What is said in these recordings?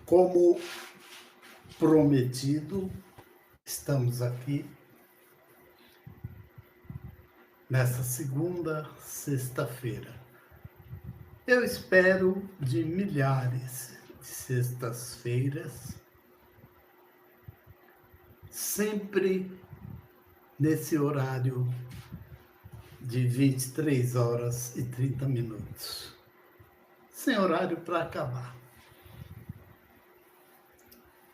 Como prometido, estamos aqui nessa segunda sexta-feira. Eu espero de milhares de sextas-feiras, sempre nesse horário de 23 horas e 30 minutos, sem horário para acabar.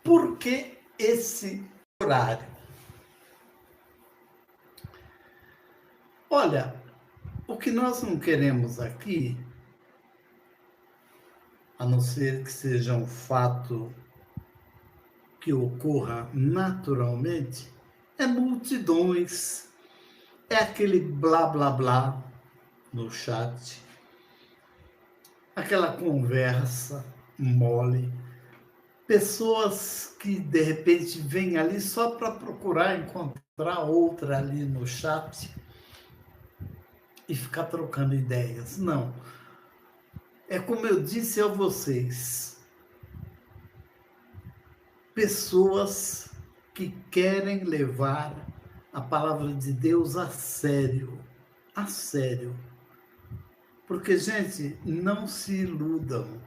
Por que esse horário? Olha, o que nós não queremos aqui, a não ser que seja um fato que ocorra naturalmente, é multidões, é aquele blá blá blá no chat, aquela conversa mole, pessoas que de repente vêm ali só para procurar encontrar outra ali no chat e ficar trocando ideias. Não. É como eu disse a vocês, pessoas que querem levar a palavra de Deus a sério. A sério. Porque, gente, não se iludam.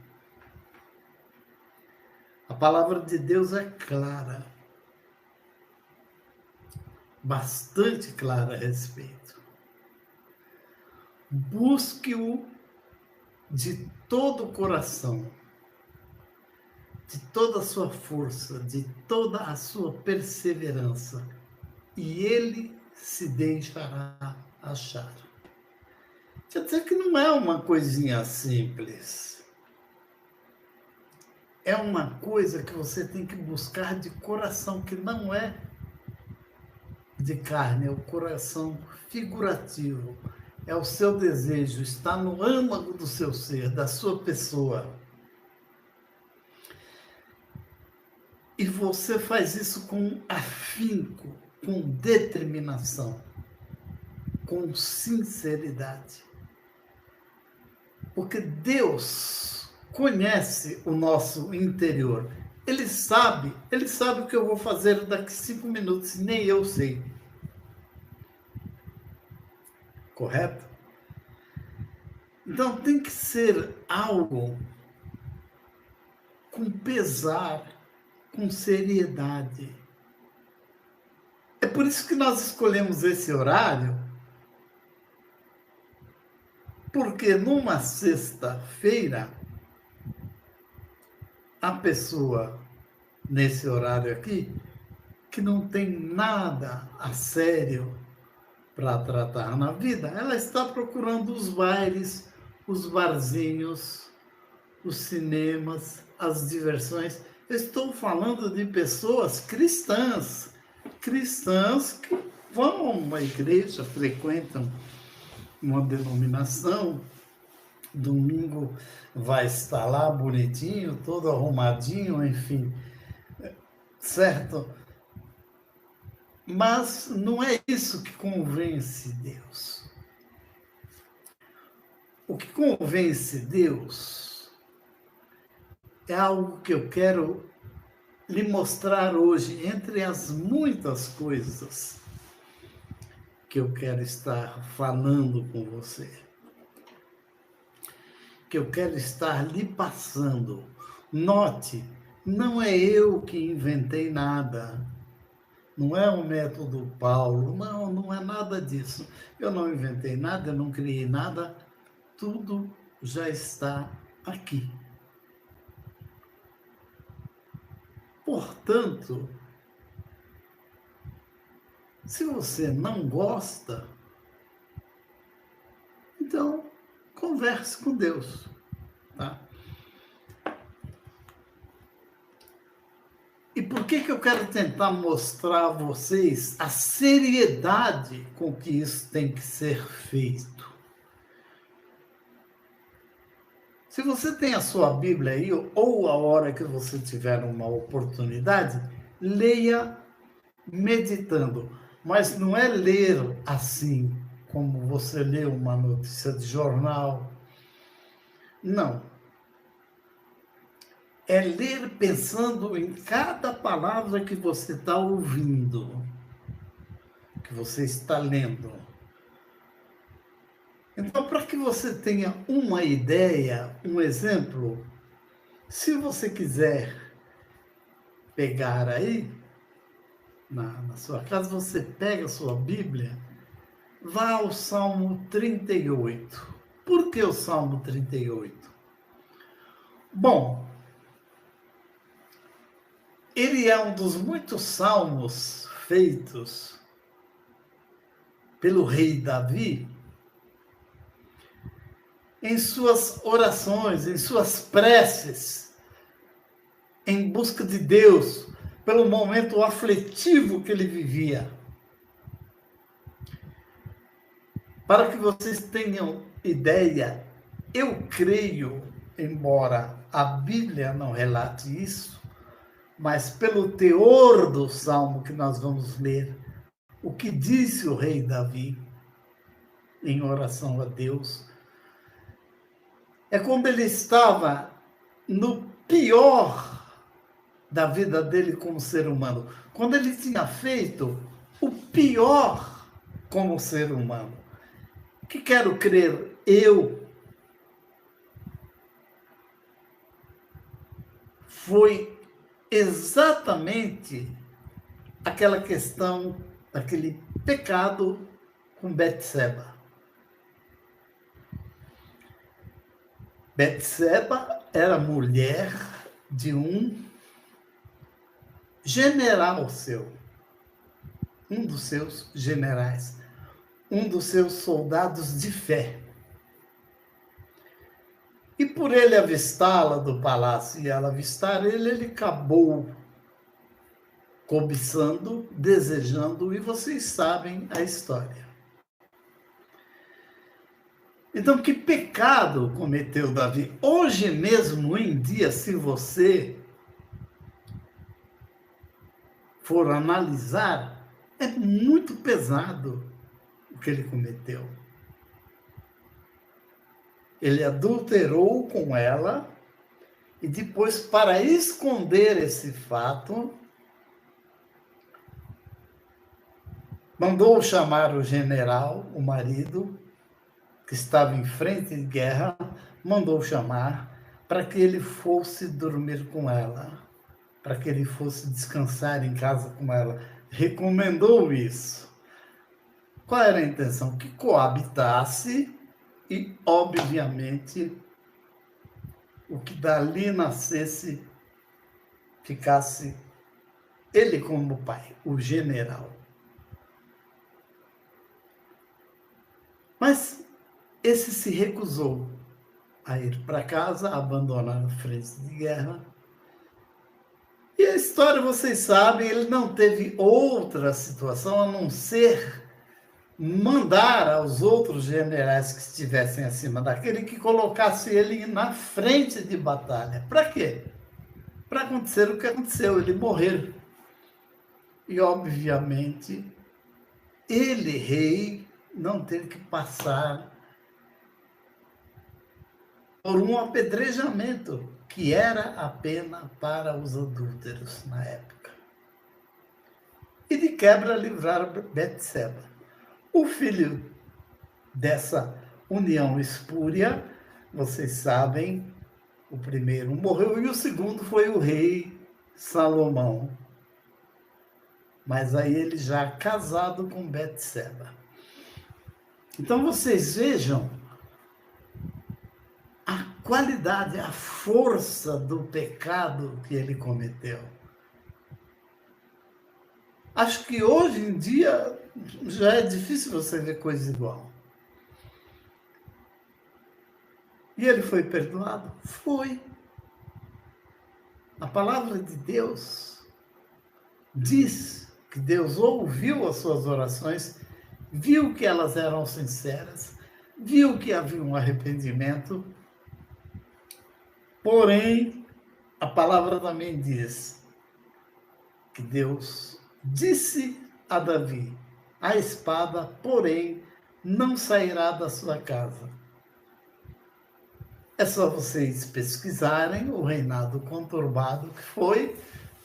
A palavra de Deus é clara. Bastante clara a respeito. Busque-o de todo o coração, de toda a sua força, de toda a sua perseverança, e ele se deixará achar. Quer dizer que não é uma coisinha simples. É uma coisa que você tem que buscar de coração, que não é de carne, é o coração figurativo. É o seu desejo, está no âmago do seu ser, da sua pessoa. E você faz isso com afinco, com determinação, com sinceridade. Porque Deus conhece o nosso interior. Ele sabe o que eu vou fazer daqui 5 minutos, nem eu sei. Correto? Então tem que ser algo com pesar, com seriedade. É por isso que nós escolhemos esse horário, porque numa sexta-feira, a pessoa, nesse horário aqui, que não tem nada a sério para tratar na vida, ela está procurando os bailes, os barzinhos, os cinemas, as diversões. Eu estou falando de pessoas cristãs que vão a uma igreja, frequentam uma denominação, domingo vai estar lá bonitinho, todo arrumadinho, enfim, certo? Mas não é isso que convence Deus. O que convence Deus é algo que eu quero lhe mostrar hoje, entre as muitas coisas que eu quero estar falando com você, que eu quero estar lhe passando. Note, não é eu que inventei nada, não é o método Paulo, não é nada disso. Eu não inventei nada, eu não criei nada, tudo já está aqui. Portanto, se você não gosta, então converse com Deus, tá? E por que eu quero tentar mostrar a vocês a seriedade com que isso tem que ser feito? Se você tem a sua Bíblia aí, ou a hora que você tiver uma oportunidade, leia meditando. Mas não é ler assim, como você lê uma notícia de jornal. Não. é ler pensando em cada palavra que você está ouvindo, que você está lendo. Então, para que você tenha uma ideia, um exemplo, se você quiser pegar aí, na sua casa, você pega a sua Bíblia, vá ao Salmo 38. Por que o Salmo 38? Bom, ele é um dos muitos salmos feitos pelo rei Davi em suas orações, em suas preces, em busca de Deus, pelo momento aflitivo que ele vivia. Para que vocês tenham ideia, eu creio, embora a Bíblia não relate isso, mas pelo teor do salmo que nós vamos ler, o que disse o rei Davi em oração a Deus, é quando ele estava no pior da vida dele como ser humano, quando ele tinha feito o pior como ser humano. Que quero crer eu, foi exatamente aquela questão, aquele pecado com Betseba. Betseba era mulher de um general seu, um dos seus generais, um dos seus soldados de fé. E por ele avistá-la do palácio e ela avistar ele, ele acabou cobiçando, desejando, e vocês sabem a história. Então, que pecado cometeu Davi? Hoje mesmo, em dia, se você for analisar, é muito pesado o que ele cometeu. Ele adulterou com ela e depois, para esconder esse fato, mandou chamar o general, o marido, que estava em frente de guerra, mandou chamar para que ele fosse dormir com ela, para que ele fosse descansar em casa com ela. Recomendou isso. Qual era a intenção? Que coabitasse e, obviamente, o que dali nascesse, ficasse ele como pai, o general. Mas esse se recusou a ir para casa, a abandonar a frente de guerra. E a história, vocês sabem, ele não teve outra situação a não ser mandar aos outros generais que estivessem acima daquele que colocasse ele na frente de batalha. Para quê? Para acontecer o que aconteceu, ele morrer. E, obviamente, ele, rei, não teve que passar por um apedrejamento, que era a pena para os adúlteros na época. E de quebra livrar Betseba. O filho dessa união espúria, vocês sabem, o primeiro morreu e o segundo foi o rei Salomão. Mas aí ele já casado com Betseba. Então vocês vejam a qualidade, a força do pecado que ele cometeu. Acho que hoje em dia já é difícil você ver coisa igual. E ele foi perdoado? Foi. A palavra de Deus diz que Deus ouviu as suas orações, viu que elas eram sinceras, viu que havia um arrependimento. Porém, a palavra também diz que Deus disse a Davi: a espada, porém, não sairá da sua casa. É só vocês pesquisarem o reinado conturbado que foi,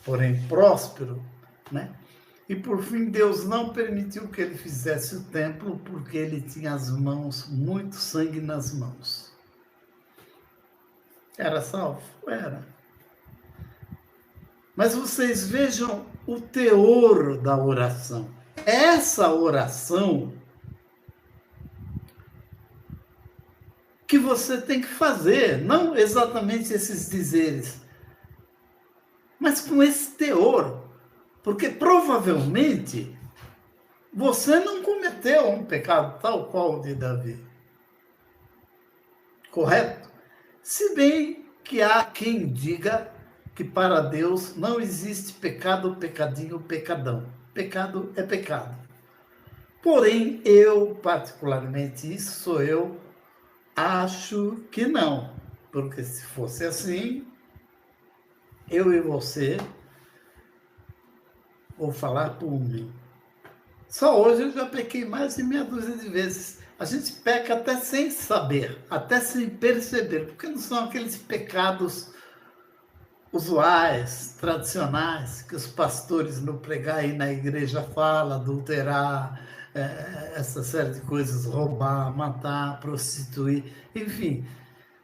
porém próspero, né? E por fim, Deus não permitiu que ele fizesse o templo, porque ele tinha as mãos, muito sangue nas mãos. Era salvo? Era. Mas vocês vejam o teor da oração. Essa oração que você tem que fazer, não exatamente esses dizeres, mas com esse teor. Porque provavelmente você não cometeu um pecado tal qual o de Davi. Correto? Se bem que há quem diga que para Deus não existe pecado, pecadinho, pecadão. Pecado é pecado. Porém, eu, particularmente, isso sou eu, acho que não. Porque se fosse assim, eu e você, vou falar por mim. Só hoje eu já pequei mais de meia dúzia de vezes. A gente peca até sem saber, até sem perceber, porque não são aqueles pecados usuais, tradicionais, que os pastores no pregar e na igreja falam, adulterar, essa série de coisas, roubar, matar, prostituir, enfim.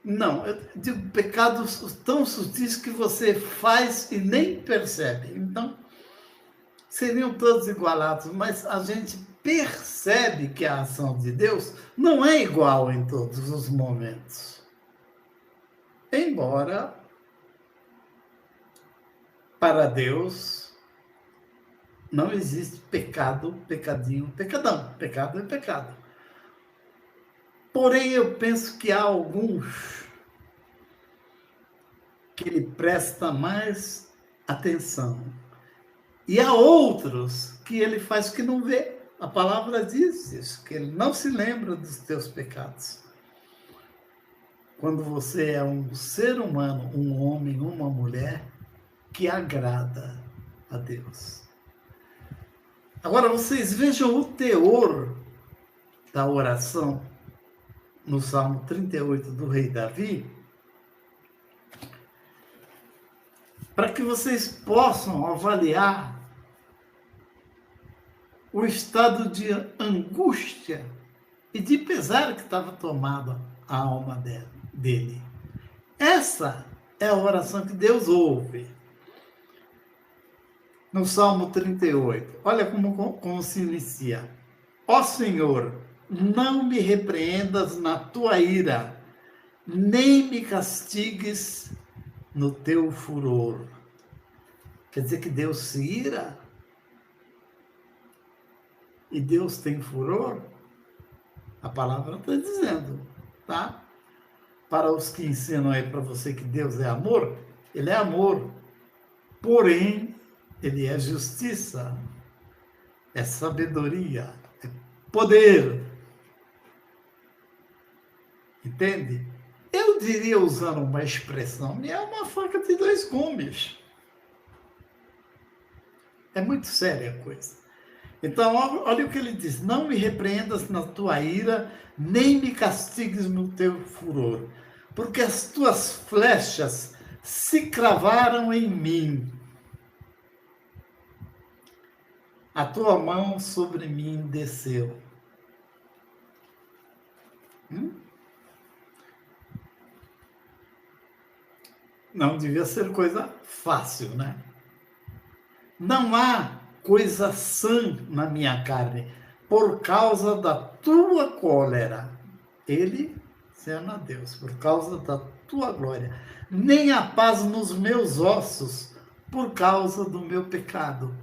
Não, eu digo pecados tão sutis que você faz e nem percebe. Então, seriam todos igualados, mas a gente percebe que a ação de Deus não é igual em todos os momentos. Embora, para Deus, não existe pecado, pecadinho, pecadão. Pecado é pecado. Porém, eu penso que há alguns que ele presta mais atenção. E há outros que ele faz que não vê. A palavra diz isso, que ele não se lembra dos teus pecados. Quando você é um ser humano, um homem, uma mulher, que agrada a Deus. Agora, vocês vejam o teor da oração no Salmo 38 do rei Davi, para que vocês possam avaliar o estado de angústia e de pesar que estava tomada a alma dele. Essa é a oração que Deus ouve. No Salmo 38, olha como se inicia. Ó Senhor, não me repreendas na tua ira, nem me castigues no teu furor. Quer dizer que Deus se ira? E Deus tem furor? A palavra está dizendo, tá? Para os que ensinam aí para você que Deus é amor, ele é amor. Porém, ele é justiça, é sabedoria, é poder. Entende? Eu diria, usando uma expressão, é uma faca de dois gumes. É muito séria a coisa. Então, olha o que ele diz. Não me repreendas na tua ira, nem me castigues no teu furor, porque as tuas flechas se cravaram em mim. A tua mão sobre mim desceu. Não devia ser coisa fácil, né? Não há coisa sã na minha carne, por causa da tua cólera. Ele, sendo a Deus, por causa da tua glória. Nem a paz nos meus ossos, por causa do meu pecado.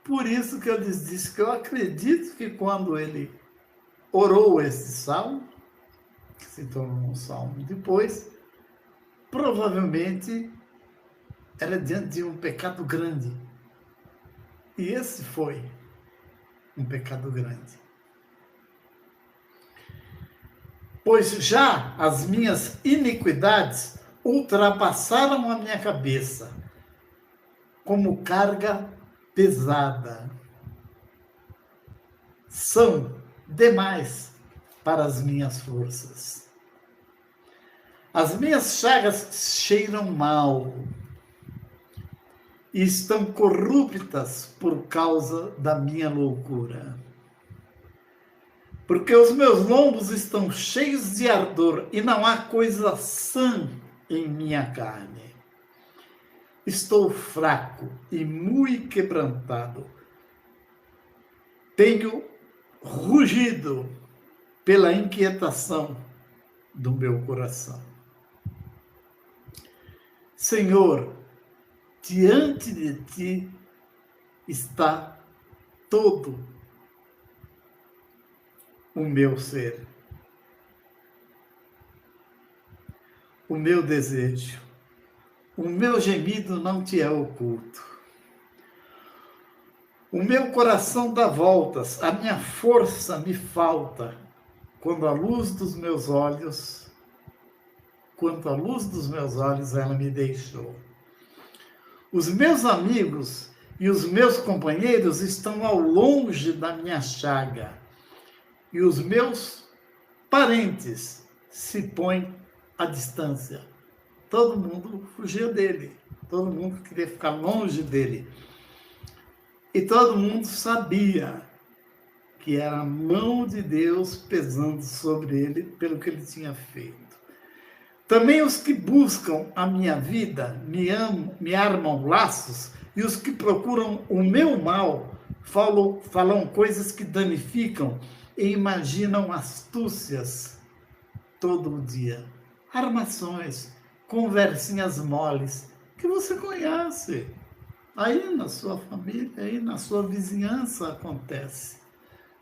Por isso que eu lhes disse que eu acredito que quando ele orou esse salmo, que se tornou um salmo depois, provavelmente era diante de um pecado grande. E esse foi um pecado grande. Pois já as minhas iniquidades ultrapassaram a minha cabeça, como carga pesada. São demais para as minhas forças. As minhas chagas cheiram mal e estão corruptas por causa da minha loucura. Porque os meus lombos estão cheios de ardor e não há coisa sã em minha carne. Estou fraco e muito quebrantado. Tenho rugido pela inquietação do meu coração. Senhor, diante de ti está todo o meu ser, o meu desejo, o meu gemido não te é oculto. O meu coração dá voltas, a minha força me falta, quanto à luz dos meus olhos ela me deixou. Os meus amigos e os meus companheiros estão ao longe da minha chaga, e os meus parentes se põem à distância. Todo mundo fugia dele, todo mundo queria ficar longe dele. E todo mundo sabia que era a mão de Deus pesando sobre ele pelo que ele tinha feito. Também os que buscam a minha vida me armam laços, e os que procuram o meu mal falam coisas que danificam e imaginam astúcias todo o dia. Armações, conversinhas moles que você conhece. Aí na sua família, aí na sua vizinhança acontece.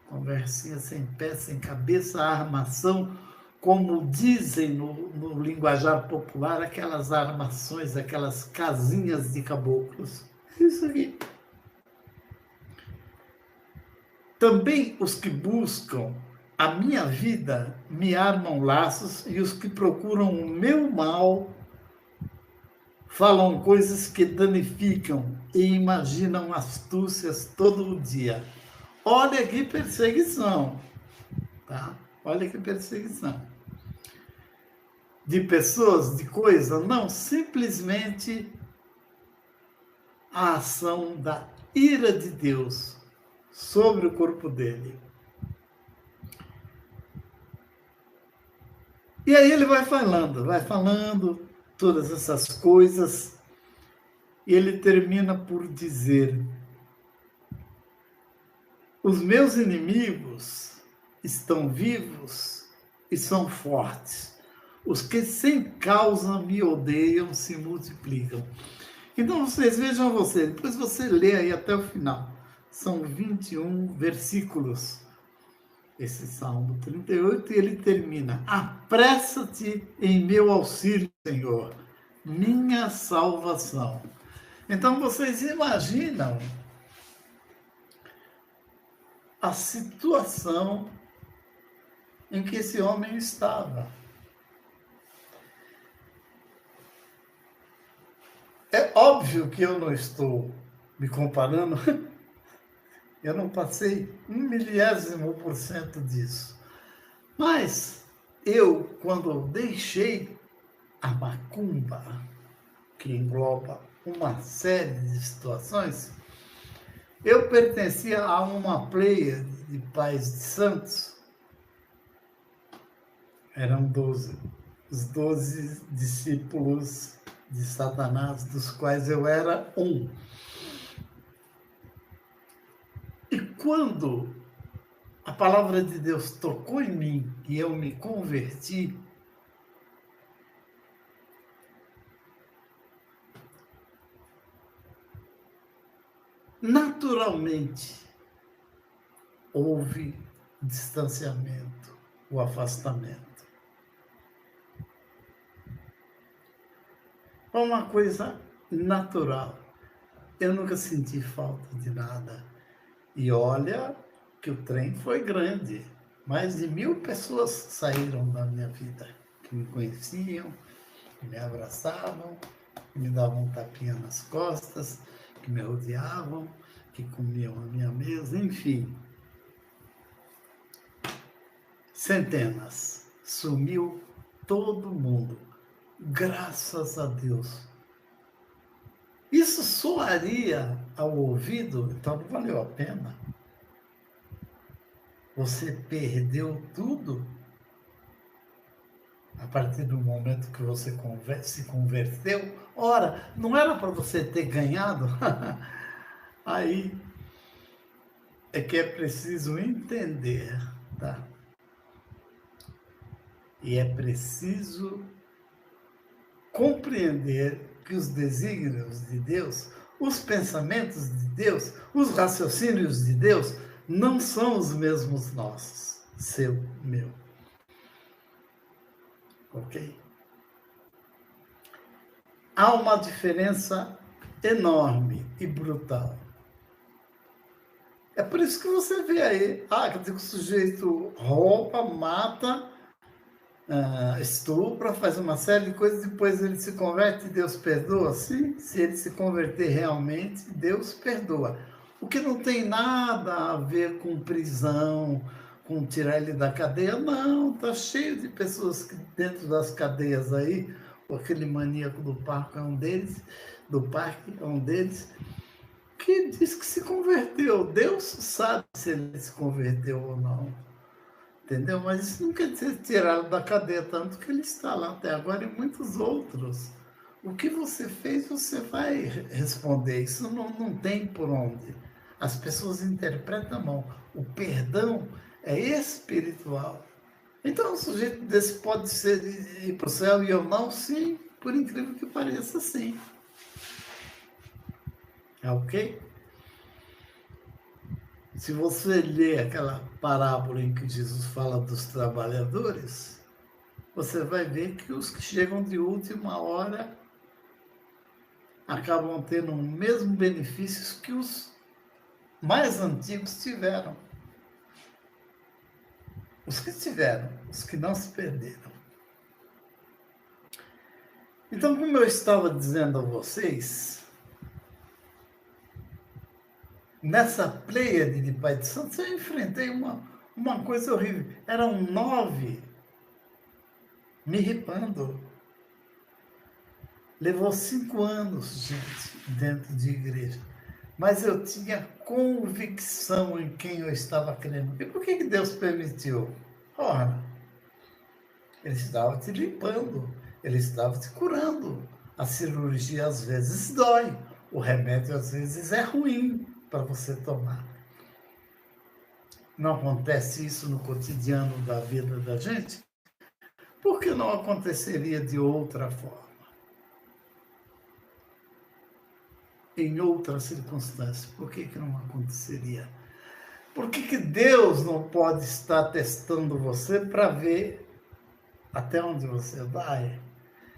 Conversinha sem pé, sem cabeça, armação, como dizem no linguajar popular, aquelas armações, aquelas casinhas de caboclos. Isso aqui. Também os que buscam a minha vida me armam laços, e os que procuram o meu mal falam coisas que danificam e imaginam astúcias todo o dia. Olha que perseguição, tá? Olha que perseguição. De pessoas, de coisas, não, simplesmente a ação da ira de Deus sobre o corpo dele. E aí ele vai falando todas essas coisas, e ele termina por dizer: os meus inimigos estão vivos e são fortes. Os que sem causa me odeiam se multiplicam. Então vocês vejam depois você lê aí até o final. São 21 versículos. Esse Salmo 38, e ele termina: apressa-te em meu auxílio, Senhor, minha salvação. Então vocês imaginam a situação em que esse homem estava. É óbvio que eu não estou me comparando, eu não passei 1/1000% disso. Mas eu, quando deixei a macumba, que engloba uma série de situações, eu pertencia a uma pleia de pais de santos. Eram 12, os 12 discípulos de Satanás, dos quais eu era um. E quando a palavra de Deus tocou em mim e eu me converti, naturalmente houve distanciamento, o afastamento. É uma coisa natural. Eu nunca senti falta de nada. E olha que o trem foi grande. Mais de 1000 pessoas saíram da minha vida, que me conheciam, que me abraçavam, que me davam um tapinha nas costas, que me rodeavam, que comiam a minha mesa, enfim. Centenas. Sumiu todo mundo. Graças a Deus. Isso soaria ao ouvido, então não valeu a pena. Você perdeu tudo a partir do momento que você se converteu. Ora, não era para você ter ganhado? Aí é que é preciso entender, tá? E é preciso compreender que os desígnios de Deus, os pensamentos de Deus, os raciocínios de Deus não são os mesmos nossos, seu, meu. Ok? Há uma diferença enorme e brutal. É por isso que você vê aí, quer dizer que o sujeito rouba, mata, estupra, faz uma série de coisas, depois ele se converte e Deus perdoa? Sim, se ele se converter realmente, Deus perdoa. O que não tem nada a ver com prisão, com tirar ele da cadeia, não, está cheio de pessoas que dentro das cadeias aí, aquele maníaco do parque é um deles, que diz que se converteu. Deus sabe se ele se converteu ou não. Entendeu? Mas isso não quer dizer tirá-lo da cadeia, tanto que ele está lá até agora e muitos outros. O que você fez, você vai responder. Isso não tem por onde. As pessoas interpretam mal. O perdão é espiritual. Então, um sujeito desse pode ser ir para o céu e eu não? Sim, por incrível que pareça, sim. É ok? Se você ler aquela parábola em que Jesus fala dos trabalhadores, você vai ver que os que chegam de última hora acabam tendo o mesmo benefícios que os mais antigos tiveram. Os que tiveram, os que não se perderam. Então, como eu estava dizendo a vocês, nessa pleiade de Pai de Santos, eu enfrentei uma coisa horrível. Eram 9 me ripando. Levou 5 anos, gente, dentro de igreja. Mas eu tinha convicção em quem eu estava crendo. E por que Deus permitiu? Ora, Ele estava te limpando, Ele estava te curando. A cirurgia às vezes dói, o remédio às vezes é ruim para você tomar. Não acontece isso no cotidiano da vida da gente? Por que não aconteceria de outra forma? Em outras circunstâncias, por que não aconteceria? Por que Deus não pode estar testando você para ver até onde você vai?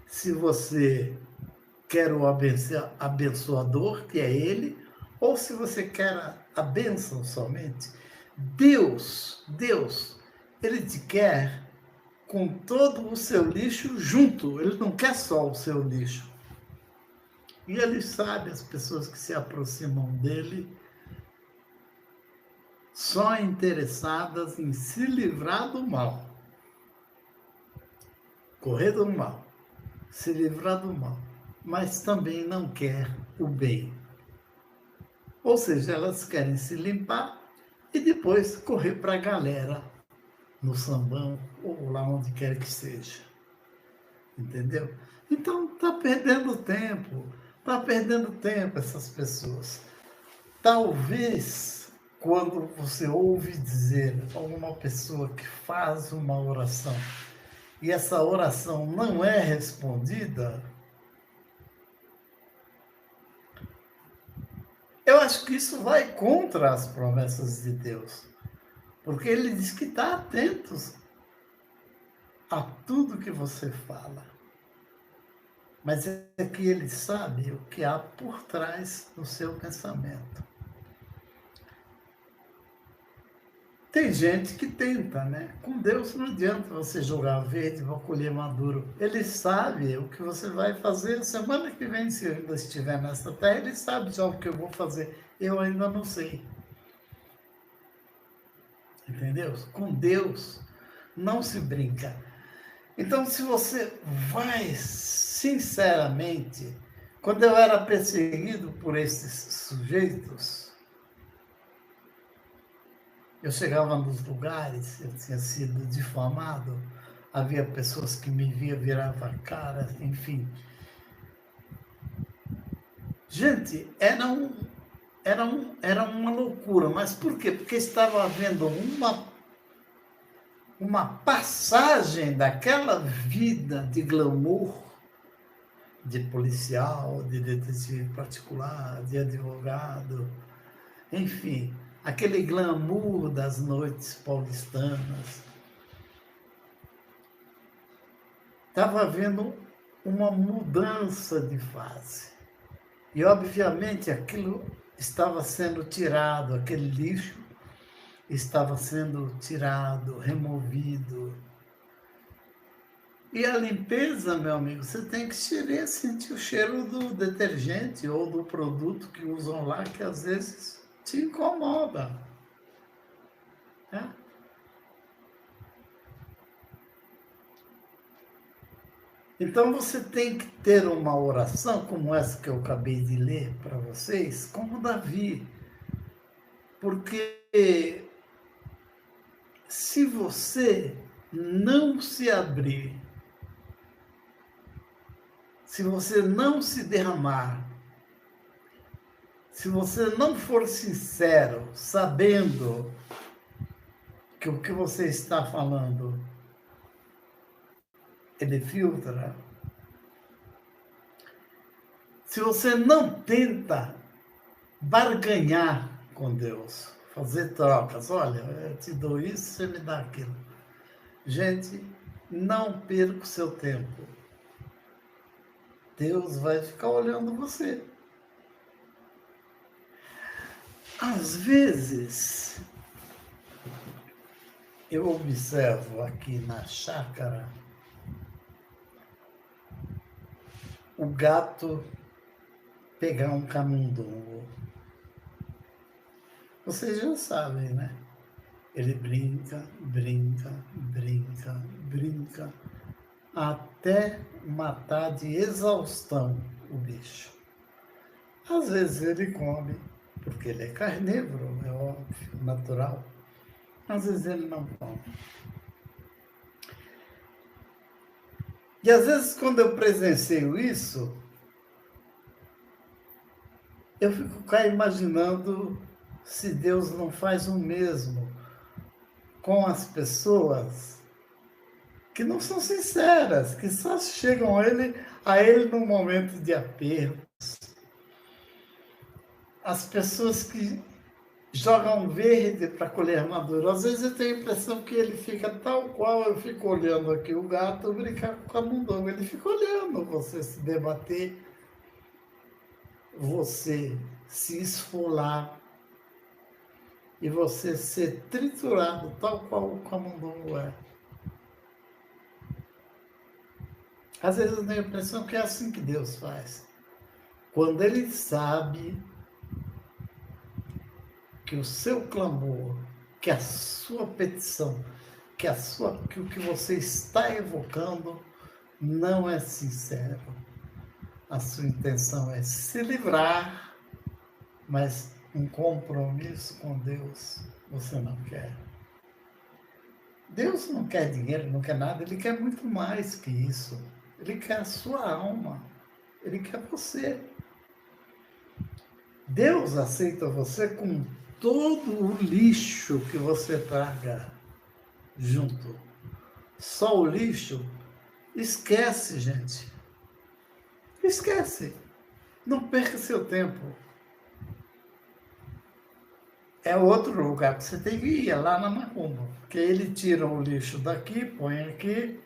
Se você quer o abençoador, que é Ele, ou se você quer a bênção somente. Deus, Ele te quer com todo o seu lixo junto. Ele não quer só o seu lixo. E Ele sabe as pessoas que se aproximam dEle só interessadas em se livrar do mal. Correr do mal. Se livrar do mal. Mas também não quer o bem. Ou seja, elas querem se limpar e depois correr para a galera, no sambão ou lá onde quer que seja. Entendeu? Então, está perdendo tempo essas pessoas. Talvez, quando você ouve dizer a uma pessoa que faz uma oração e essa oração não é respondida, eu acho que isso vai contra as promessas de Deus. Porque Ele diz que está atento a tudo que você fala. Mas é que Ele sabe o que há por trás do seu pensamento. Tem gente que tenta, né? Com Deus não adianta você jogar verde e vai colher maduro. Ele sabe o que você vai fazer semana que vem, se eu ainda estiver nessa terra, Ele sabe já o que eu vou fazer. Eu ainda não sei. Entendeu? Com Deus não se brinca. Então, se você vai sinceramente, quando eu era perseguido por esses sujeitos, eu chegava nos lugares, eu tinha sido difamado, havia pessoas que me via, virava a cara, enfim. Gente, era uma loucura, mas por quê? Porque estava havendo uma passagem daquela vida de glamour, de policial, de detetive particular, de advogado, enfim, aquele glamour das noites paulistanas. Estava havendo uma mudança de fase. E, obviamente, aquilo estava sendo tirado, aquele lixo estava sendo tirado, removido. E a limpeza, meu amigo, você tem que sentir o cheiro do detergente ou do produto que usam lá, que às vezes te incomoda. Né? Então você tem que ter uma oração como essa que eu acabei de ler para vocês, como Davi. Porque se você não se abrir, se você não se derramar, se você não for sincero, sabendo que o que você está falando, ele filtra, se você não tenta barganhar com Deus, fazer trocas, olha, eu te dou isso, você me dá aquilo. Gente, não perca o seu tempo. Deus vai ficar olhando você. Às vezes, eu observo aqui na chácara o gato pegar um camundongo. Vocês já sabem, né? Ele brinca, brinca, brinca, brinca, até matar de exaustão o bicho. Às vezes ele come, porque ele é carnívoro, é óbvio, natural. Às vezes ele não come. E às vezes quando eu presencio isso, eu fico cá imaginando se Deus não faz o mesmo com as pessoas que não são sinceras, que só chegam a ele num momento de aperto. As pessoas que jogam verde para colher maduro. Às vezes eu tenho a impressão que ele fica tal qual eu fico olhando aqui o gato brincar com o camundongo. Ele fica olhando você se debater, você se esfolar e você ser triturado tal qual o camundongo é. Às vezes eu tenho a impressão que é assim que Deus faz. Quando Ele sabe que o seu clamor, que a sua petição, que o que você está evocando não é sincero. A sua intenção é se livrar, mas um compromisso com Deus você não quer. Deus não quer dinheiro, não quer nada, Ele quer muito mais que isso. Ele quer a sua alma, Ele quer você. Deus aceita você com todo o lixo que você traga junto. Só o lixo, esquece, gente. Esquece. Não perca seu tempo. É outro lugar que você tem que ir, é lá na macumba. Porque ele tira o lixo daqui, põe aqui.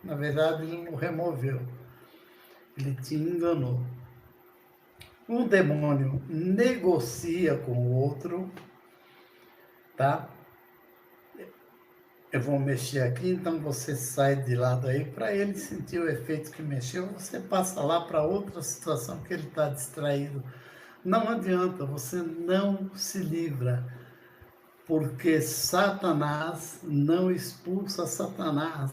Na verdade, ele não removeu. Ele te enganou. O demônio negocia com o outro, tá? Eu vou mexer aqui, então você sai de lado aí, para ele sentir o efeito que mexeu, você passa lá para outra situação que ele está distraído. Não adianta, você não se livra, porque Satanás não expulsa Satanás.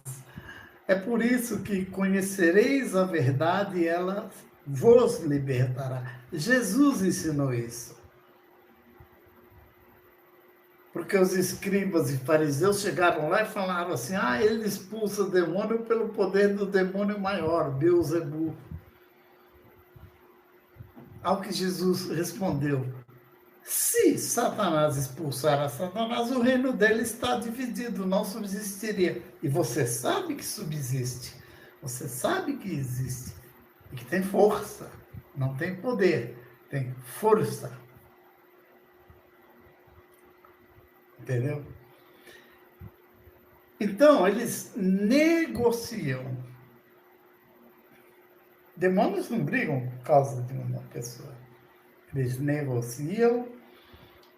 É por isso que conhecereis a verdade e ela vos libertará. Jesus ensinou isso. Porque os escribas e fariseus chegaram lá e falaram assim: ah, ele expulsa o demônio pelo poder do demônio maior, Beelzebub. Ao que Jesus respondeu: se Satanás expulsar a Satanás, o reino dele está dividido, não subsistiria. E você sabe que subsiste. Você sabe que existe. E que tem força. Não tem poder, tem força. Entendeu? Então, eles negociam. Demônios não brigam por causa de uma pessoa. Eles negociam,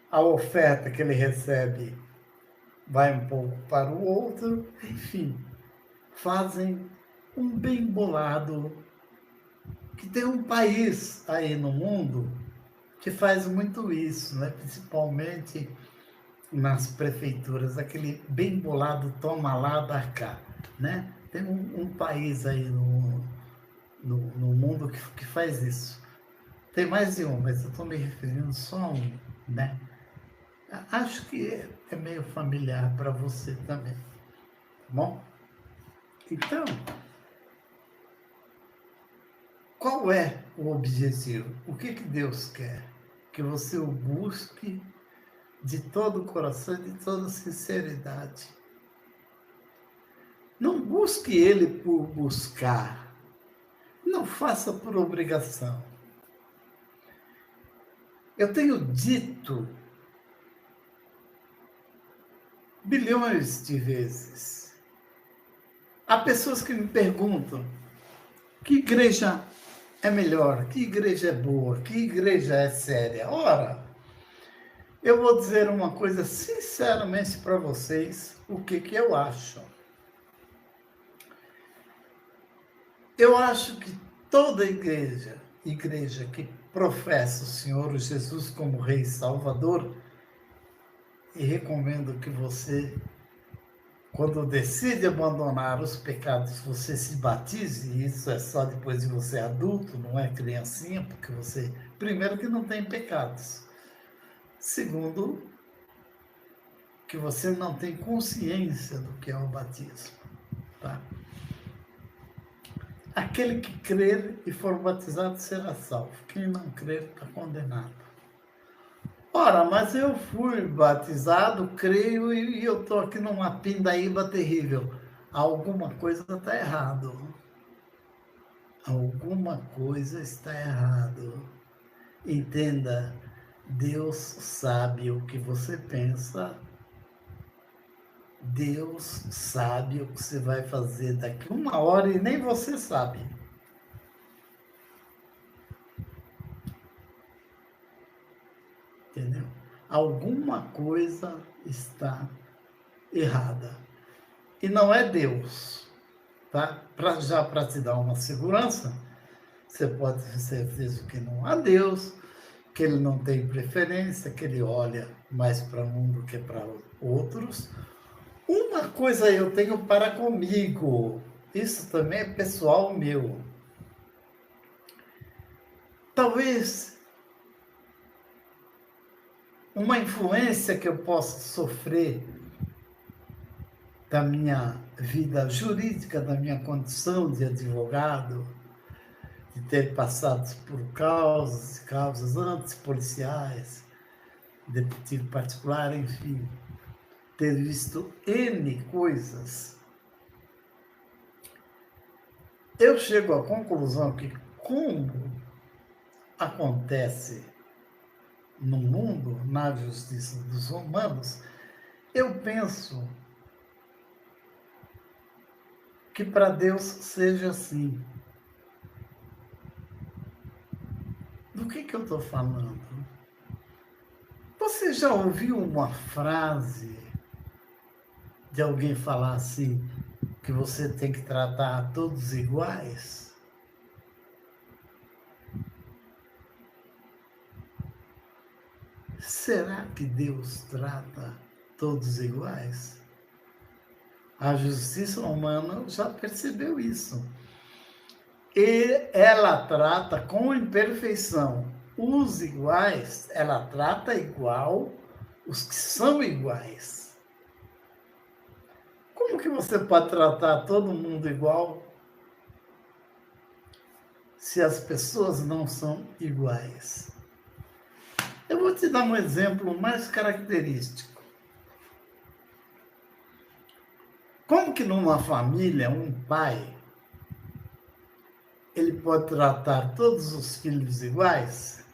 a oferta que ele recebe vai um pouco para o outro, enfim, fazem um bem bolado. Que tem um país aí no mundo que faz muito isso, né? Principalmente nas prefeituras, aquele bem bolado toma lá, dá cá, né? Tem um país aí no mundo que faz isso. Tem mais de um, mas eu estou me referindo só a um, né? Acho que é meio familiar para você também, tá bom? Então, qual é o objetivo? O que Deus quer? Que você o busque de todo o coração e de toda sinceridade. Não busque ele por buscar. Não faça por obrigação. Eu tenho dito bilhões de vezes. Há pessoas que me perguntam: que igreja é melhor? Que igreja é boa? Que igreja é séria? Ora, eu vou dizer uma coisa sinceramente para vocês, o que eu acho. Eu acho que toda igreja que professa o Senhor Jesus como Rei e Salvador, e recomendo que você, quando decide abandonar os pecados, você se batize, e isso é só depois de você adulto, não é criancinha, porque você, primeiro, que não tem pecados. Segundo, que você não tem consciência do que é o batismo. Tá? Aquele que crer e for batizado será salvo. Quem não crer está condenado. Ora, mas eu fui batizado, creio e eu estou aqui numa pindaíba terrível. Alguma coisa está errado. Alguma coisa está errado. Entenda, Deus sabe o que você pensa. Deus sabe o que você vai fazer daqui uma hora e nem você sabe. Entendeu? Alguma coisa está errada. E não é Deus. Tá? Já para te dar uma segurança, você pode ter certeza que não há Deus, que ele não tem preferência, que ele olha mais para um do que para outros. Uma coisa eu tenho para comigo, isso também é pessoal meu. Talvez uma influência que eu possa sofrer da minha vida jurídica, da minha condição de advogado, de ter passado por causas antes policiais, detetive particular, enfim, ter visto N coisas, eu chego à conclusão que, como acontece no mundo, na justiça dos humanos, eu penso que para Deus seja assim. Do que eu estou falando? Você já ouviu uma frase de alguém falar assim, que você tem que tratar a todos iguais? Será que Deus trata todos iguais? A justiça humana já percebeu isso. E ela trata com imperfeição os iguais, ela trata igual os que são iguais. Como que você pode tratar todo mundo igual se as pessoas não são iguais? Eu vou te dar um exemplo mais característico. Como que numa família, um pai, ele pode tratar todos os filhos iguais?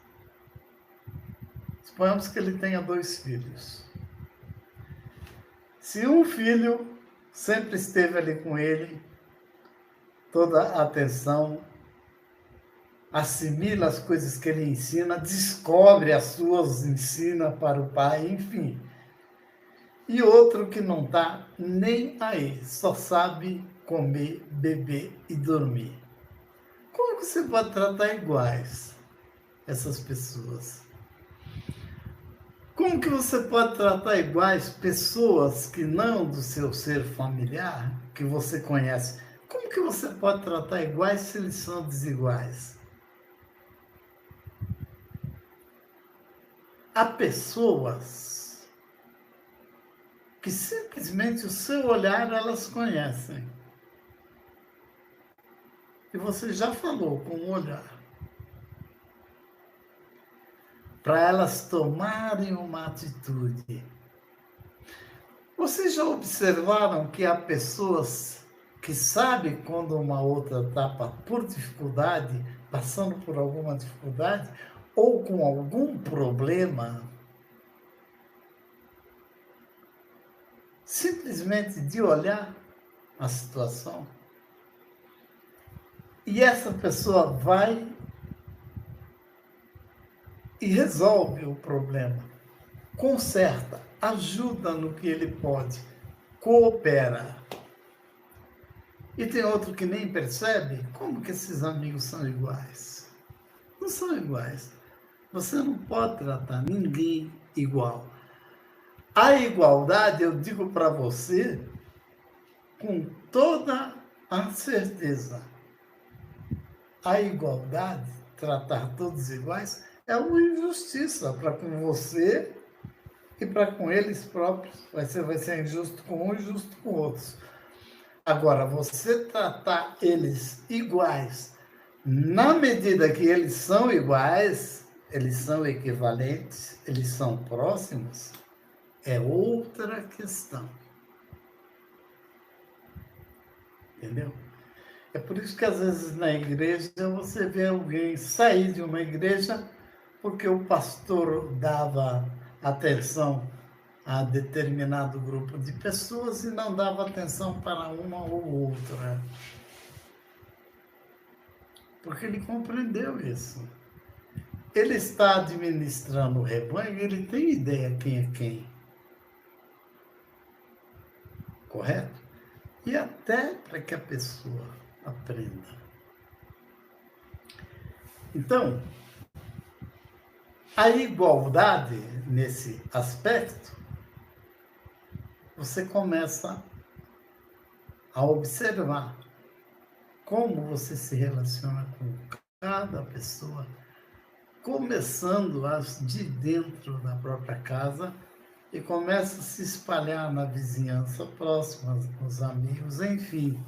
Suponhamos que ele tenha 2 filhos. Se um filho sempre esteve ali com ele, toda a atenção, assimila as coisas que ele ensina, descobre as suas, ensina para o pai, enfim. E outro que não está nem aí, só sabe comer, beber e dormir. Como que você pode tratar iguais essas pessoas? Como que você pode tratar iguais pessoas que não do seu ser familiar, que você conhece? Como que você pode tratar iguais se eles são desiguais? Há pessoas que simplesmente o seu olhar elas conhecem. E você já falou com o olhar. Para elas tomarem uma atitude. Vocês já observaram que há pessoas que sabem quando uma outra está por dificuldade, passando por alguma dificuldade, ou com algum problema, simplesmente de olhar a situação? E essa pessoa vai e resolve o problema, conserta, ajuda no que ele pode, coopera. E tem outro que nem percebe como que esses amigos são iguais. Não são iguais. Você não pode tratar ninguém igual. A igualdade, eu digo para você, com toda a certeza, a igualdade, tratar todos iguais, é uma injustiça para com você e para com eles próprios. Você vai ser injusto com um e injusto com outros. Agora, você tratar eles iguais, na medida que eles são iguais, eles são equivalentes, eles são próximos, é outra questão. Entendeu? É por isso que às vezes na igreja você vê alguém sair de uma igreja porque o pastor dava atenção a determinado grupo de pessoas e não dava atenção para uma ou outra. Porque ele compreendeu isso. Ele está administrando o rebanho e ele tem ideia quem é quem. Correto? E até para que a pessoa aprenda. Então, a igualdade nesse aspecto, você começa a observar como você se relaciona com cada pessoa, começando de dentro da própria casa e começa a se espalhar na vizinhança próxima, nos amigos, enfim.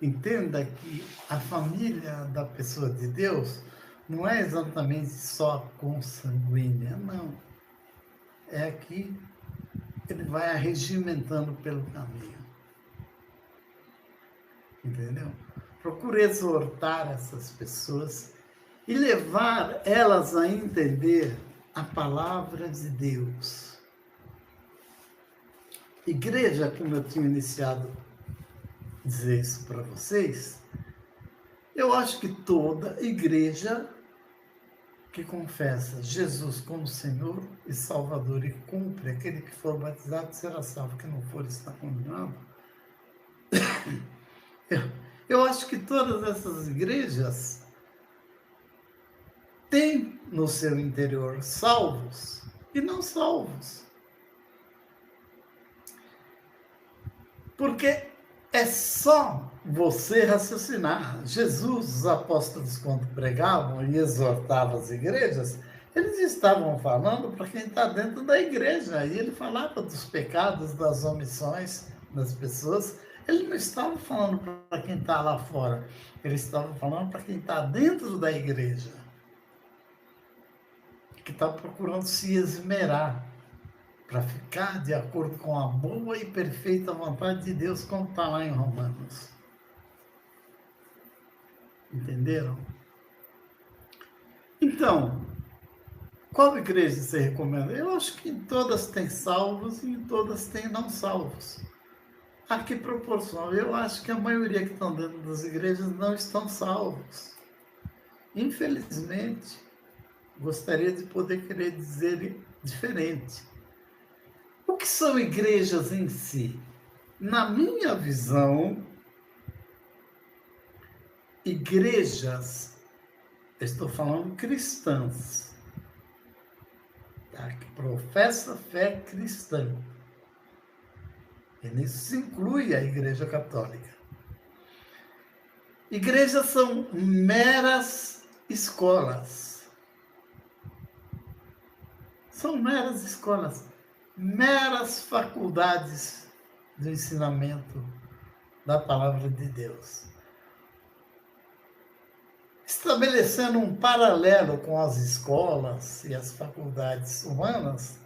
Entenda que a família da pessoa de Deus não é exatamente só consanguínea, não. É que ele vai arregimentando pelo caminho. Entendeu? Procure exortar essas pessoas e levar elas a entender a palavra de Deus. Igreja, como eu tinha iniciado a dizer isso para vocês, eu acho que toda igreja que confessa Jesus como Senhor e Salvador e cumpre, aquele que for batizado será salvo, que não for está condenado. Eu acho que todas essas igrejas têm no seu interior salvos e não salvos. Porque é só você raciocinar. Jesus, os apóstolos, quando pregavam e exortavam as igrejas, eles estavam falando para quem está dentro da igreja. E ele falava dos pecados, das omissões das pessoas. Ele não estava falando para quem está lá fora. Ele estava falando para quem está dentro da igreja, que está procurando se esmerar para ficar de acordo com a boa e perfeita vontade de Deus, como está lá em Romanos. Entenderam? Então, qual igreja você recomenda? Eu acho que em todas tem salvos e em todas tem não salvos. A que proporção? Eu acho que a maioria que estão dentro das igrejas não estão salvos. Infelizmente, gostaria de poder querer dizer diferente. O que são igrejas em si? Na minha visão, igrejas, estou falando cristãs, tá? Que professa fé cristã. E nisso se inclui a Igreja Católica. Igrejas são meras escolas. São meras escolas, meras faculdades do ensinamento da palavra de Deus. Estabelecendo um paralelo com as escolas e as faculdades humanas,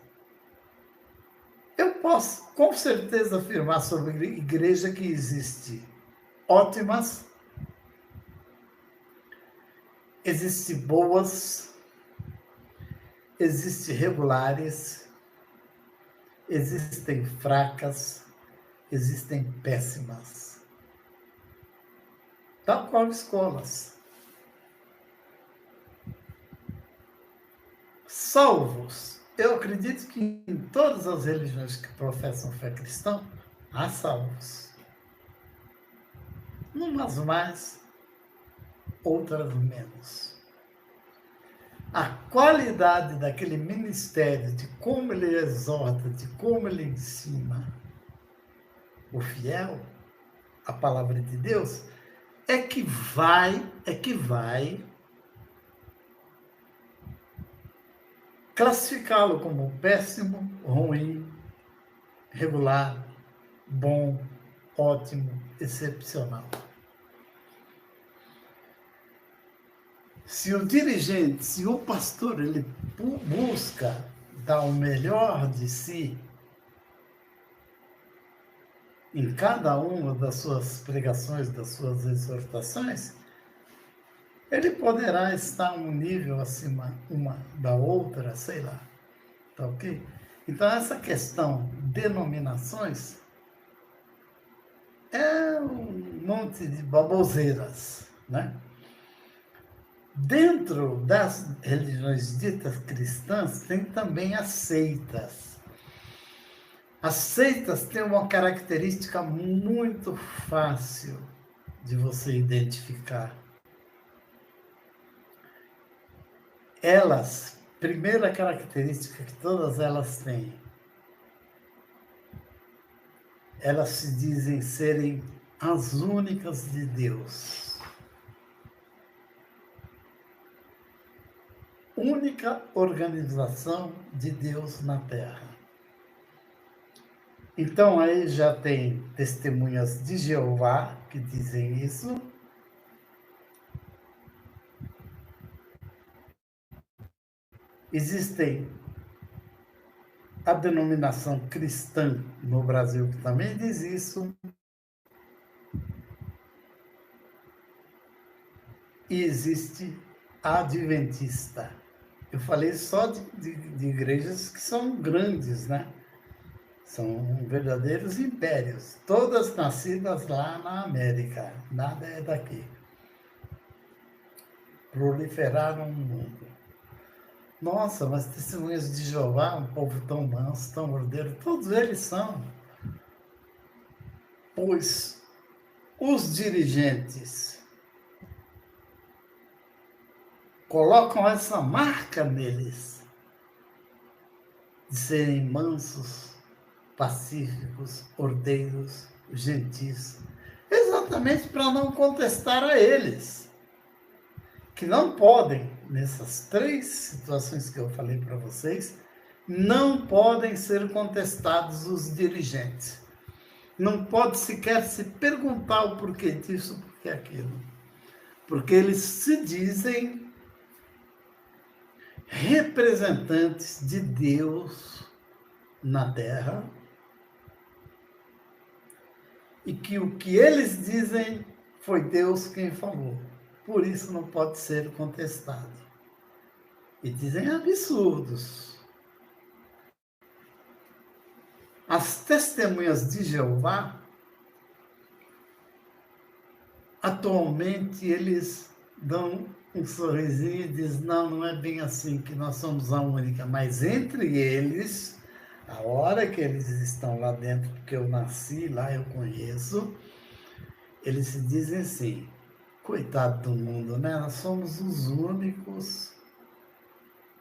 eu posso com certeza afirmar sobre a igreja que existe ótimas, existe boas, existe regulares, existem fracas, existem péssimas. Tal qual escolas. Salvos. Eu acredito que em todas as religiões que professam fé cristã, há salvos. Umas mais, outras menos. A qualidade daquele ministério, de como ele exorta, de como ele ensina o fiel, a palavra de Deus, é que vai classificá-lo como péssimo, ruim, regular, bom, ótimo, excepcional. Se o dirigente, se o pastor, ele busca dar o melhor de si em cada uma das suas pregações, das suas exortações, ele poderá estar um nível acima uma da outra, sei lá, tá ok? Então, essa questão de denominações é um monte de baboseiras, né? Dentro das religiões ditas cristãs, tem também as seitas. As seitas têm uma característica muito fácil de você identificar. Elas, primeira característica que todas elas têm, elas se dizem serem as únicas de Deus. Única organização de Deus na Terra. Então aí já tem testemunhas de Jeová que dizem isso. Existem a denominação cristã no Brasil que também diz isso. E existe a adventista. Eu falei só de igrejas que são grandes, né? São verdadeiros impérios, todas nascidas lá na América, nada é daqui. Proliferaram no mundo. Nossa, mas testemunhas de Jeová, um povo tão manso, tão ordeiro, todos eles são. Pois os dirigentes colocam essa marca neles de serem mansos, pacíficos, ordeiros, os gentis, exatamente para não contestar a eles, que não podem, nessas 3 situações que eu falei para vocês, não podem ser contestados os dirigentes. Não pode sequer se perguntar o porquê disso, porquê aquilo. Porque eles se dizem representantes de Deus na Terra e que o que eles dizem foi Deus quem falou. Por isso não pode ser contestado. E dizem absurdos. As testemunhas de Jeová, atualmente eles dão um sorrisinho e dizem, não, não é bem assim, que nós somos a única. Mas entre eles, a hora que eles estão lá dentro, porque eu nasci lá, eu conheço, eles se dizem assim, coitado do mundo, né? Nós somos os únicos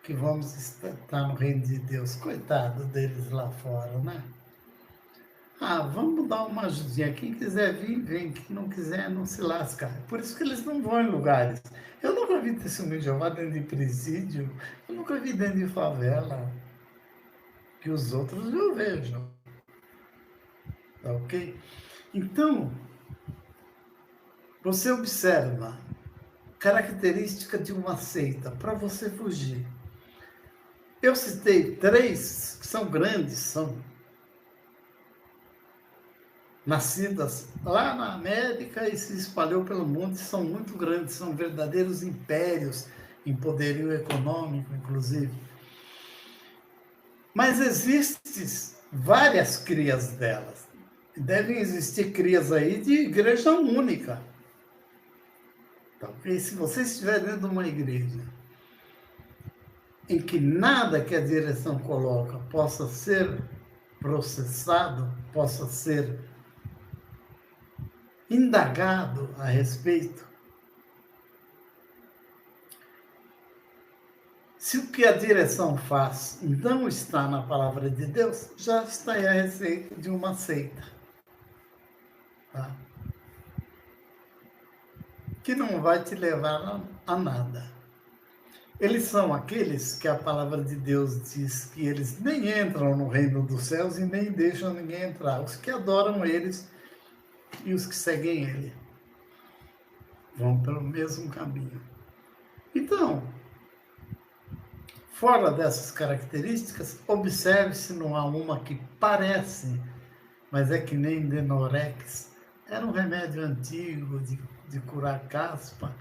que vamos estar no reino de Deus. Coitado deles lá fora, né? Ah, vamos dar uma ajudinha. Quem quiser vir, vem. Quem não quiser, não se lasca. Por isso que eles não vão em lugares. Eu nunca vi testemunho de Jeová dentro de presídio. Eu nunca vi dentro de favela. Que os outros eu vejo. Tá ok? Então, você observa característica de uma seita para você fugir. Eu citei 3 que são grandes, são nascidas lá na América e se espalhou pelo mundo, e são muito grandes, são verdadeiros impérios em poderio econômico, inclusive. Mas existem várias crias delas. Devem existir crias aí de igreja única. Então, e se você estiver dentro de uma igreja em que nada que a direção coloca possa ser processado, possa ser indagado a respeito, se o que a direção faz não está na palavra de Deus, já está aí a receita de uma seita. Tá? Que não vai te levar a nada. Eles são aqueles que a palavra de Deus diz que eles nem entram no reino dos céus e nem deixam ninguém entrar. Os que adoram eles e os que seguem ele vão pelo mesmo caminho. Então, fora dessas características, observe se não há uma que parece, mas é que nem Denorex. Era um remédio antigo de curar caspa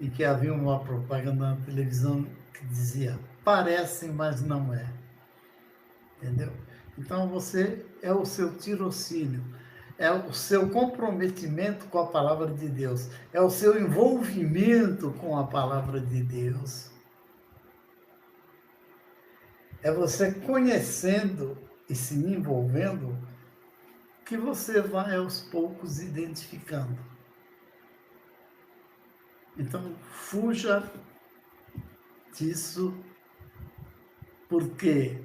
e que havia uma propaganda na televisão que dizia, parece, mas não é. Entendeu? Então você é o seu tirocínio, é o seu comprometimento com a palavra de Deus, é o seu envolvimento com a palavra de Deus. É você conhecendo e se envolvendo que você vai aos poucos identificando. Então, fuja disso, porque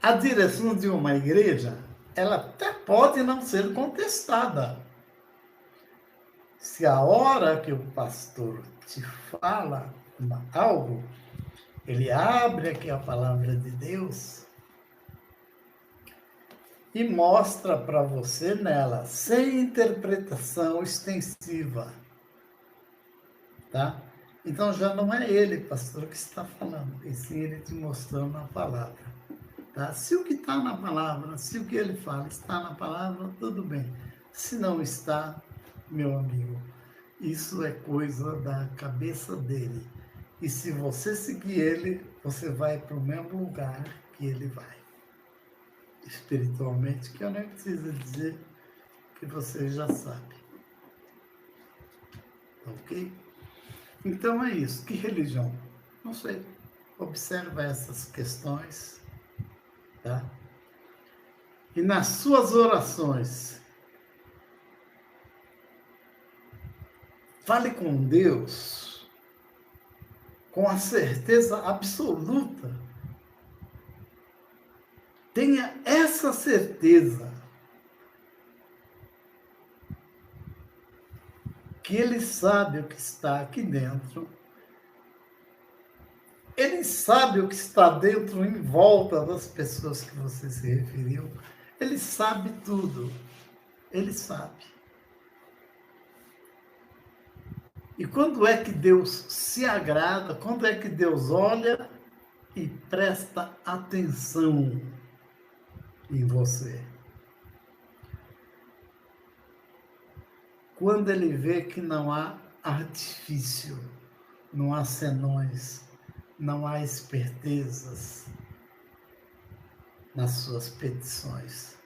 a direção de uma igreja, ela até pode não ser contestada. Se a hora que o pastor te fala algo, ele abre aqui a palavra de Deus e mostra para você nela, sem interpretação extensiva. Tá? Então já não é ele, pastor, que está falando, e sim ele te mostrando a palavra. Tá? Se o que está na palavra, se o que ele fala está na palavra, tudo bem. Se não está, meu amigo, isso é coisa da cabeça dele. E se você seguir ele, você vai para o mesmo lugar que ele vai. Espiritualmente, que eu nem preciso dizer que você já sabe. Ok? Então é isso. Que religião? Não sei. Observa essas questões, tá? E nas suas orações, fale com Deus com a certeza absoluta. Tenha essa certeza que Ele sabe o que está aqui dentro, Ele sabe o que está dentro, em volta das pessoas que você se referiu. Ele sabe tudo. Ele sabe. E quando é que Deus se agrada? Quando é que Deus olha e presta atenção em você? Quando Ele vê que não há artifício, não há senões, não há espertezas nas suas petições.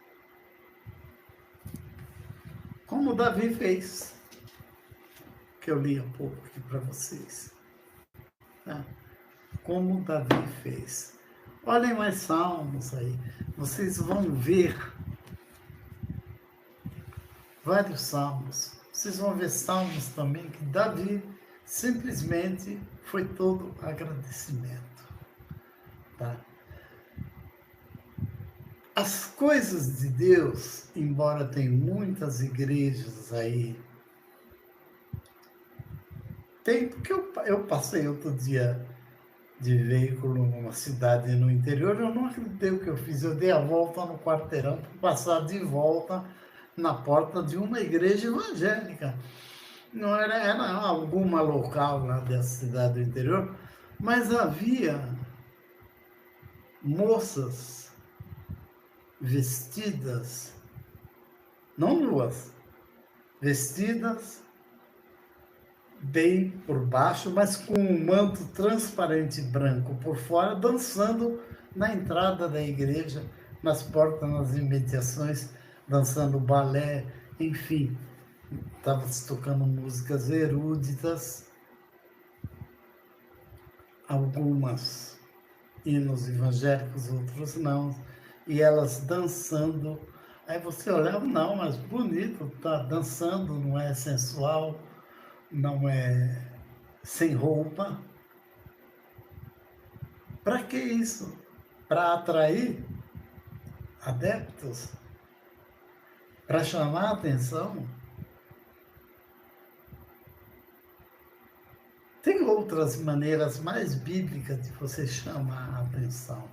Como Davi fez, que eu li um pouco aqui para vocês. Tá? Como Davi fez. Olhem mais salmos aí. Vocês vão ver vários salmos. Vocês vão ver salmos também que Davi simplesmente foi todo agradecimento. Tá? As coisas de Deus, embora tem muitas igrejas aí, tem, porque eu passei outro dia de veículo numa cidade no interior, eu não acreditei o que eu fiz, eu dei a volta no quarteirão para passar de volta na porta de uma igreja evangélica. Não era alguma local lá dessa cidade do interior, mas havia moças vestidas, não nuas, vestidas bem por baixo, mas com um manto transparente branco por fora, dançando na entrada da igreja, nas portas, nas imediações, dançando balé, enfim. Estava se tocando músicas eruditas, algumas hinos evangélicos, outros não, e elas dançando. Aí você olhava, não, mas bonito, tá dançando, não é sensual, não é sem roupa. Para que isso? Para atrair adeptos? Para chamar a atenção? Tem outras maneiras mais bíblicas de você chamar a atenção,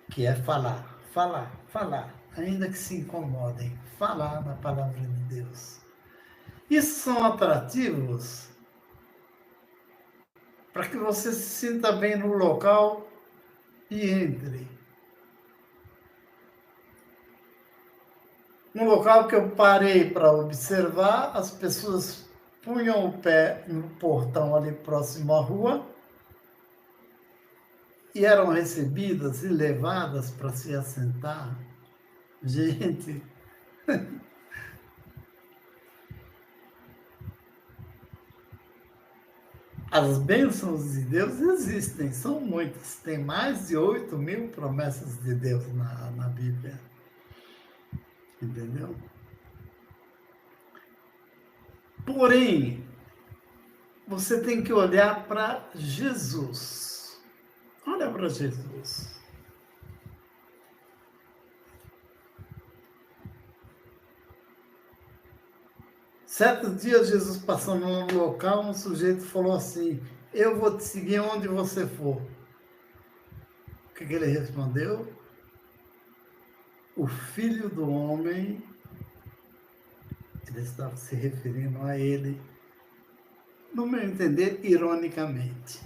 que é falar, falar, falar, ainda que se incomodem, falar na palavra de Deus. Isso são atrativos para que você se sinta bem no local e entre. Um local que eu parei para observar, as pessoas punham o pé no portão ali próximo à rua e eram recebidas e levadas para se assentar. Gente, as bênçãos de Deus existem, são muitas. Tem mais de 8.000 promessas de Deus na Bíblia. Entendeu? Porém, você tem que olhar para Jesus. Olha para Jesus. Certo dia, Jesus passando num local, um sujeito falou assim: eu vou te seguir onde você for. O que ele respondeu? O Filho do Homem, ele estava se referindo a ele, no meu entender, ironicamente.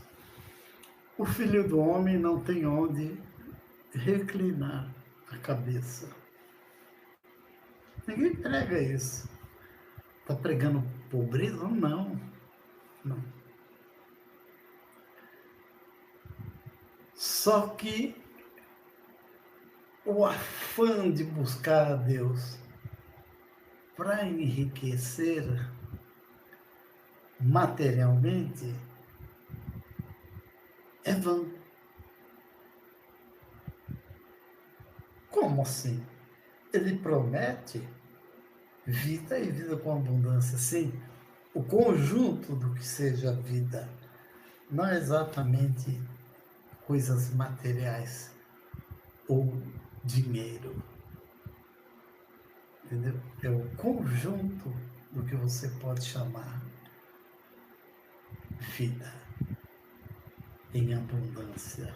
O Filho do Homem não tem onde reclinar a cabeça. Ninguém prega isso. Está pregando pobreza? Não. Não. Só que o afã de buscar a Deus para enriquecer materialmente é vão. Como assim? Ele promete vida e vida com abundância, sim. O conjunto do que seja vida, não é exatamente coisas materiais ou dinheiro. Entendeu? É o conjunto do que você pode chamar vida em abundância.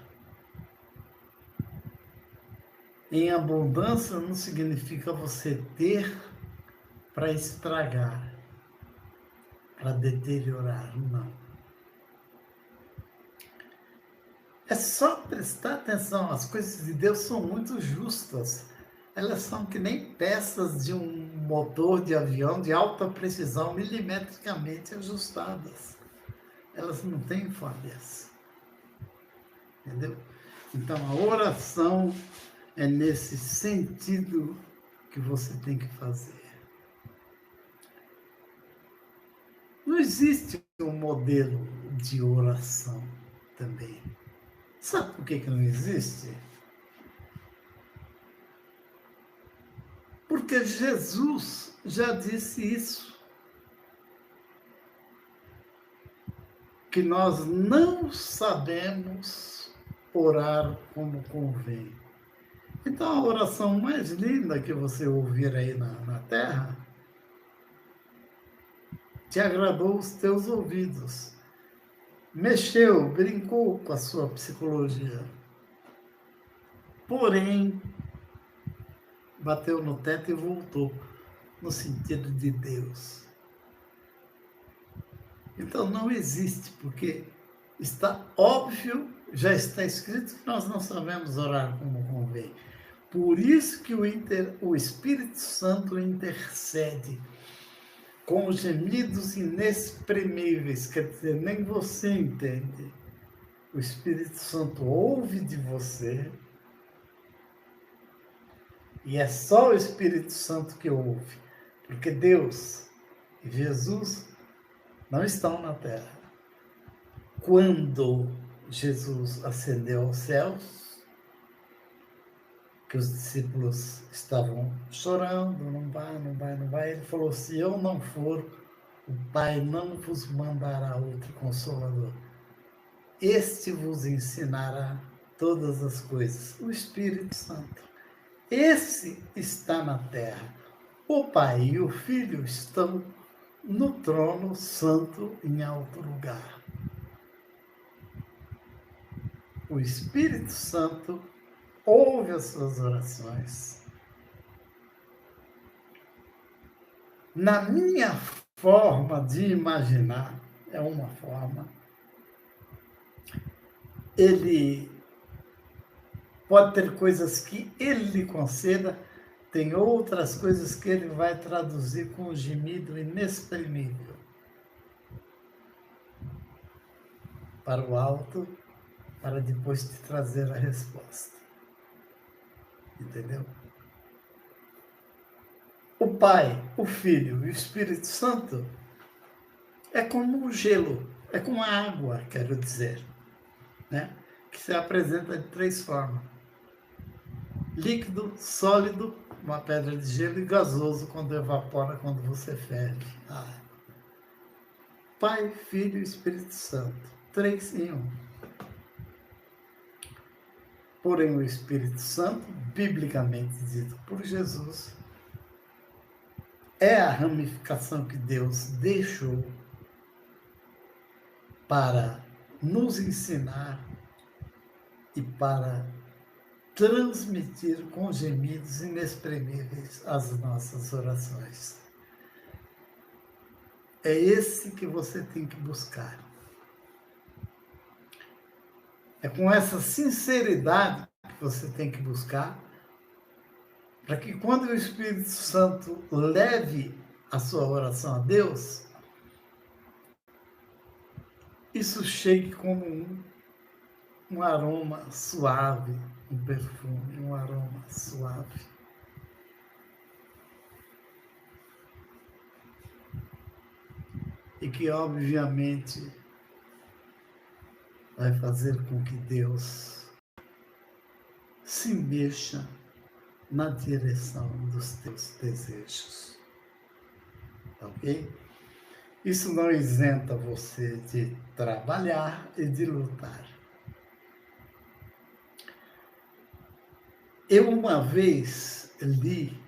Em abundância não significa você ter para estragar, para deteriorar, não. É só prestar atenção, as coisas de Deus são muito justas. Elas são que nem peças de um motor de avião de alta precisão, milimetricamente ajustadas. Elas não têm falhas. Entendeu? Então a oração é nesse sentido que você tem que fazer. Não existe um modelo de oração também. Sabe por que não existe? Porque Jesus já disse isso. Que nós não sabemos orar como convém. Então a oração mais linda que você ouvir aí na terra te agradou os teus ouvidos. Mexeu, brincou com a sua psicologia. Porém, bateu no teto e voltou, no sentido de Deus. Então não existe, porque está óbvio, já está escrito que nós não sabemos orar como convém. Por isso que o Espírito Santo intercede com gemidos inexprimíveis, quer dizer, nem você entende. O Espírito Santo ouve de você, e é só o Espírito Santo que ouve, porque Deus e Jesus não estão na terra. Quando Jesus ascendeu aos céus, que os discípulos estavam chorando, não vai, ele falou, se eu não for, o Pai não vos mandará outro Consolador. Este vos ensinará todas as coisas, o Espírito Santo. Esse está na terra. O Pai e o Filho estão no trono santo em alto lugar. O Espírito Santo ouve as suas orações. Na minha forma de imaginar, é uma forma, ele pode ter coisas que ele lhe conceda, tem outras coisas que ele vai traduzir com um gemido inexprimível para o alto, para depois te trazer a resposta. Entendeu? O Pai, o Filho e o Espírito Santo é como o gelo, é como a água, quero dizer, né? Que se apresenta de três formas: líquido, sólido, uma pedra de gelo, e gasoso, quando evapora, quando você ferve. Pai, Filho e Espírito Santo, três em um. Porém, o Espírito Santo, biblicamente dito por Jesus, é a ramificação que Deus deixou para nos ensinar e para transmitir com gemidos inexprimíveis as nossas orações. É esse que você tem que buscar. É com essa sinceridade que você tem que buscar, para que quando o Espírito Santo leve a sua oração a Deus, isso chegue como um aroma suave, um perfume, um aroma suave. E que, obviamente, vai fazer com que Deus se mexa na direção dos teus desejos. Ok? Isso não isenta você de trabalhar e de lutar. Eu uma vez li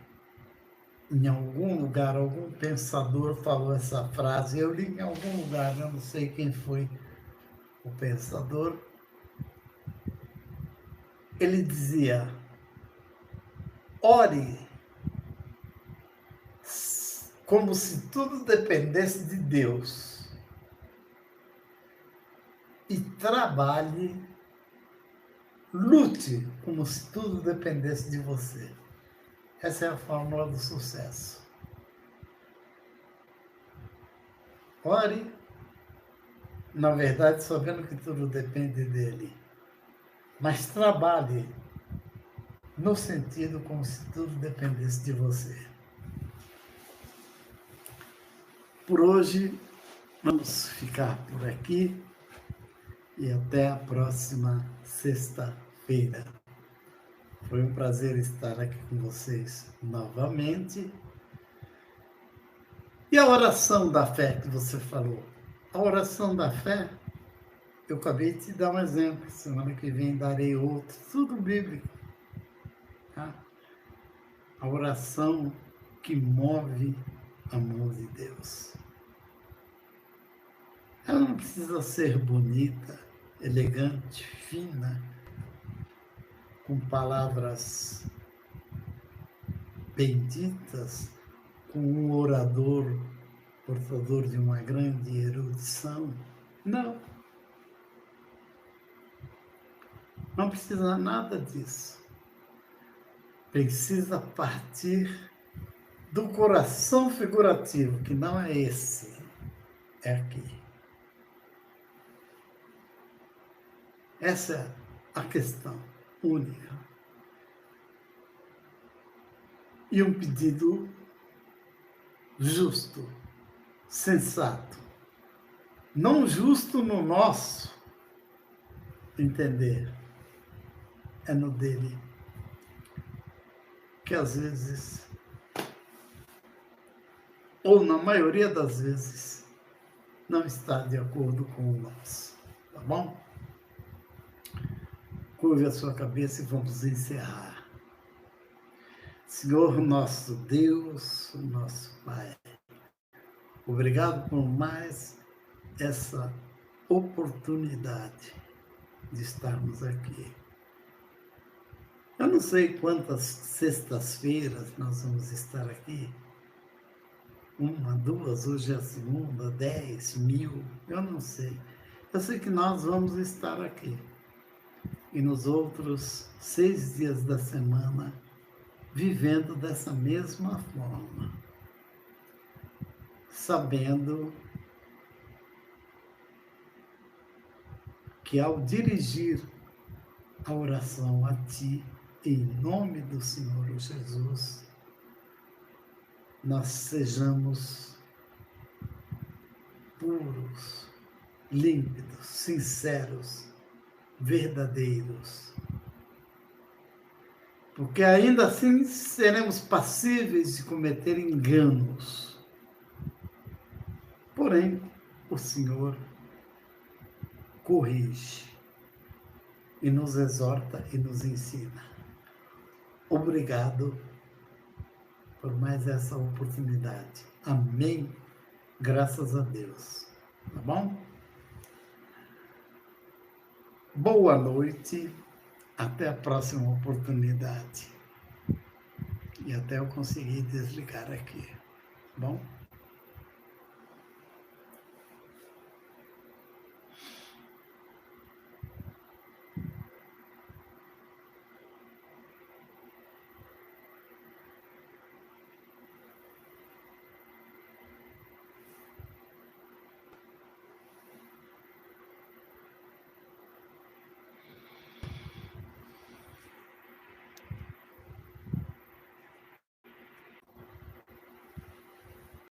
em algum lugar, algum pensador falou essa frase, eu li em algum lugar, eu não sei quem foi o pensador, ele dizia, ore como se tudo dependesse de Deus e trabalhe, lute como se tudo dependesse de você. Essa é a fórmula do sucesso. Ore, na verdade, sabendo que tudo depende dele, mas trabalhe no sentido como se tudo dependesse de você. Por hoje, vamos ficar por aqui e até a próxima sexta-feira. Foi um prazer estar aqui com vocês novamente. E a oração da fé que você falou? A oração da fé, eu acabei de te dar um exemplo. Semana que vem darei outro. Tudo bíblico. Tá? A oração que move a mão de Deus. Ela não precisa ser bonita, elegante, fina, com palavras benditas, com um orador portador de uma grande erudição. Não. Não precisa nada disso. Precisa partir do coração figurativo, que não é esse, é aqui. Essa é a questão única. E um pedido justo, sensato. Não justo no nosso entender, é no dele. Que às vezes, ou na maioria das vezes, não está de acordo com o nosso. Tá bom? Curve a sua cabeça e vamos encerrar. Senhor nosso Deus, nosso Pai, obrigado por mais essa oportunidade de estarmos aqui. Eu não sei quantas sextas-feiras nós vamos estar aqui. 1, 2, hoje é a segunda, 10, 1000, eu não sei. Eu sei que nós vamos estar aqui. E nos outros 6 dias da semana, vivendo dessa mesma forma. Sabendo que ao dirigir a oração a Ti, em nome do Senhor Jesus, nós sejamos puros, límpidos, sinceros, verdadeiros. Porque ainda assim seremos passíveis de cometer enganos. Porém, o Senhor corrige e nos exorta e nos ensina. Obrigado por mais essa oportunidade. Amém. Graças a Deus. Tá bom? Boa noite. Até a próxima oportunidade. E até eu conseguir desligar aqui. Tá bom?